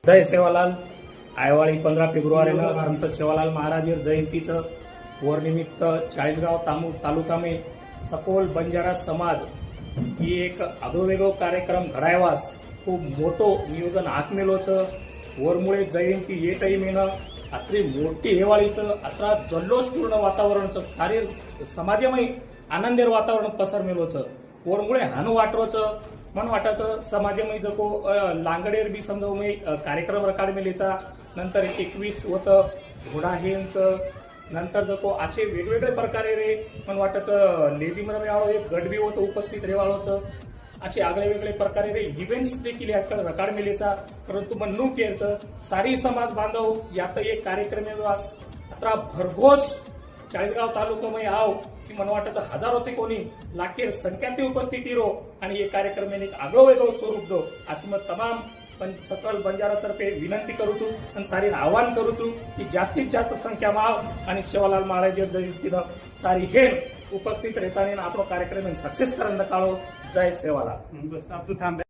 जय सेवालाल. आयवाळी 15 फेब्रुवारीनं संत सेवालाल महाराज जयंतीचं वरनिमित्त चाळीसगाव तालुका में सकोल बंजारा समाज ही एक आगळोवेगळो कार्यक्रम घडायवास खूप मोठो नियोजन आखमेलोचं वरमुळे जयंती ये टाईमेनं अत्री मोठी हेवाळीचं अत्रा जल्लोषपूर्ण वातावरणचं सारे समाजमय आनंदेर वातावरण पसरमेलोचं वरमुळे हानू वाटरोचं मन वाटाचं समाजमय जको लांगडेर बी समजावमय कार्यक्रम रकाड मेलेचा नंतर 21 होतं घोडाहेंचं नंतर जको असे वेगवेगळे प्रकारे रे मन वाटाचं लेझिमर मेळावं एक गट बी होतं उपस्थित रेवाळोचं असे आगळे वेगळे प्रकारे रे इव्हेंट्स देखील याकडे रकाड मेलेचा परंतु मन नु केरचं सारी समाज बांधव यात एक कार्यक्रम अत्रा भरघोष चाळीसगाव तालुकामध्ये आव की मन वाटाचं हजारो ते कोणी लाखेर संख्यात उपस्थिती रो आणि हे कार्यक्रम एक आगळो वेगळो स्वरूप दो अशी मग तमाम सकल बंजारातर्फे विनंती करूचू आणि सारी आवाहन करूचू की जास्तीत जास्त संख्या माव आणि सेवालाल महाराज जयंतीनं सारी हेर उपस्थित રહેતાની આપણો કાર્યક્રમ સક્સેસ કરන්න કાળો જય સેવાલાલ.